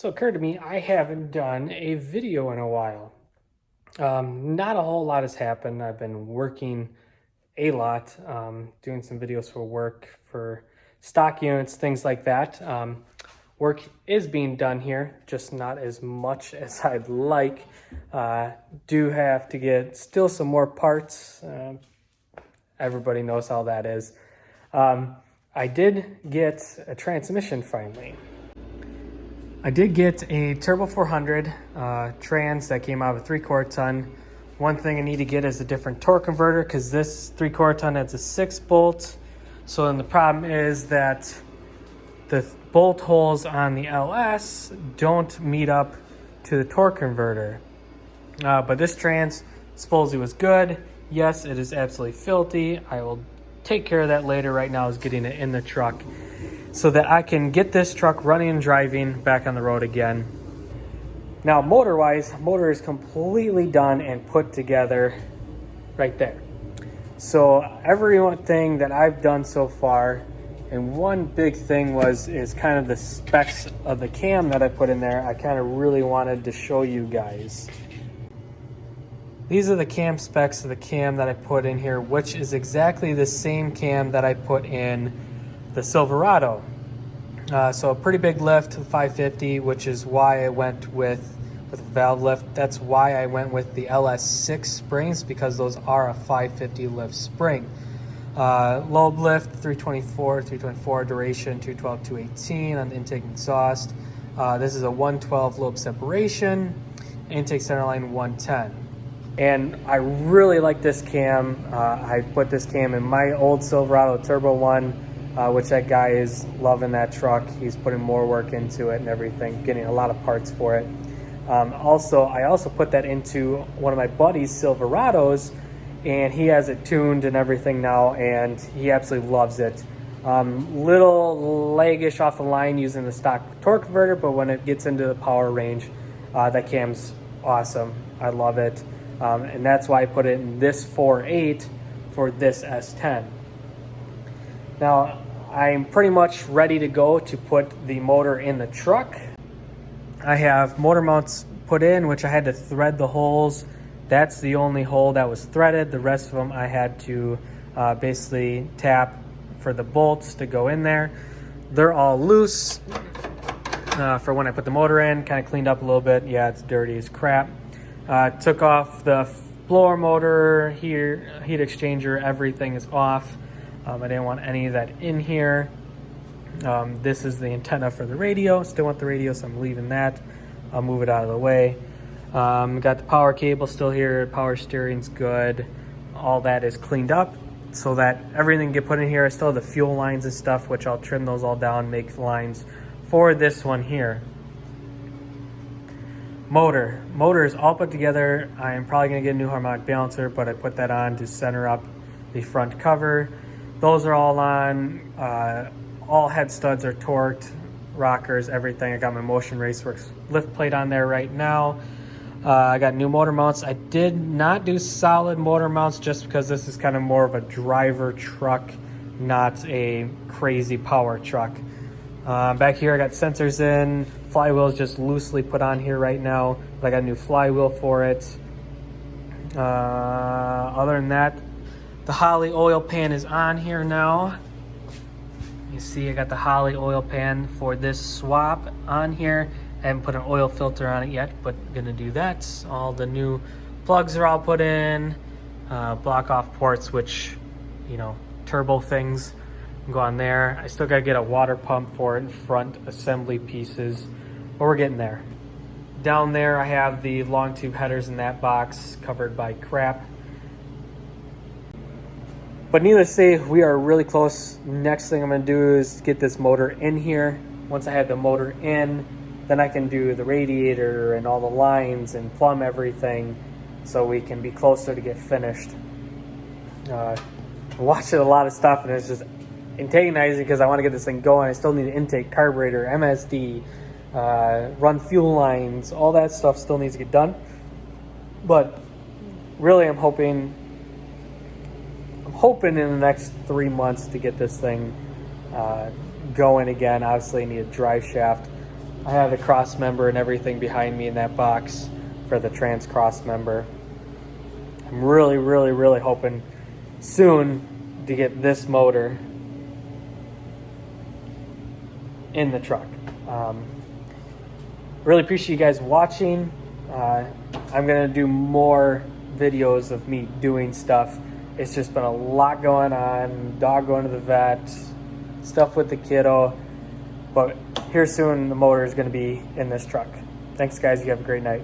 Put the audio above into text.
So it occurred to me I haven't done a video in a while. Not a whole lot has happened. I've been working a lot, doing some videos for work, for stock units, things like that. Work is being done here, just not as much as I'd like. Do have to get still some more parts. Everybody knows how that is. I did get a transmission finally. I did get a Turbo 400 trans that came out of a 3/4 ton. One thing I need to get is a different torque converter because this 3/4 ton has a 6-bolt. So then the problem is that the bolt holes on the LS don't meet up to the torque converter. But this trans supposedly was good. Yes, it is absolutely filthy. I will take care of that later. Right now is getting it in the truck so that I can get this truck running and driving back on the road again. Now, motor-wise, motor is completely done and put together right there. So everything that I've done so far, and one big thing is kind of the specs of the cam that I put in there. I kind of really wanted to show you guys. These are the cam specs of the cam that I put in here, which is exactly the same cam that I put in the Silverado. So a pretty big lift, 550, which is why I went with valve lift. That's why I went with the LS6 springs, because those are a 550 lift spring. Lobe lift, 324 duration, 212, 218 on the intake and exhaust. This is a 112 lobe separation, intake centerline 110. And I really like this cam. I put this cam in my old Silverado Turbo 1, which that guy is loving that truck. He's putting more work into it and everything, getting a lot of parts for it. I also put that into one of my buddy's Silverados, and he has it tuned and everything now, and he absolutely loves it. Little laggish off the line using the stock torque converter, but when it gets into the power range, that cam's awesome. I love it. And that's why I put it in this 4.8 for this S10. Now, I'm pretty much ready to go to put the motor in the truck. I have motor mounts put in, which I had to thread the holes. That's the only hole that was threaded. The rest of them I had to basically tap for the bolts to go in there. They're all loose for when I put the motor in. Kind of cleaned up a little bit. Yeah, it's dirty as crap. Took off the blower motor here, heat exchanger, everything is off. I didn't want any of that in here. This is the antenna for the radio. Still want the radio, so I'm leaving that. I'll move it out of the way. Got the power cable still here. Power steering's good. All that is cleaned up so that everything can get put in here. I still have the fuel lines and stuff, which I'll trim those all down, make lines for this one here. Motor is all put together. I am probably going to get a new harmonic balancer, but I put that on to center up the front cover. Those are all on. All head studs are torqued, rockers, everything. I got my Motion Raceworks lift plate on there right now. I got new motor mounts. I did not do solid motor mounts just because this is kind of more of a driver truck, not a crazy power truck. Back here I got sensors in. Flywheel is just loosely put on here right now, but I got a new flywheel for it. Other than that, the Holley oil pan is on here now. You see I got the Holley oil pan for this swap on here. I haven't put an oil filter on it yet, but gonna do that. All the new plugs are all put in. Block off ports, which, you know, turbo things go on there. I still gotta get a water pump for it in front assembly pieces, but we're getting there. Down there I have the long tube headers in that box covered by crap. But needless to say, we are really close. Next thing I'm gonna do is get this motor in here. Once I have the motor in, then I can do the radiator and all the lines and plumb everything so we can be closer to get finished. I'm watching a lot of stuff and it's just antagonizing because I want to get this thing going. I still need an intake, carburetor, MSD, run fuel lines, all that stuff still needs to get done. But really I'm hoping in the next 3 months to get this thing going again. Obviously I need a drive shaft. I have the cross member and everything behind me in that box for the trans cross member. I'm really hoping soon to get this motor in the truck. Really appreciate you guys watching. I'm gonna do more videos of me doing stuff. It's just been a lot going on, dog going to the vet, stuff with the kiddo, but here soon the motor is gonna be in this truck. Thanks guys, you have a great night.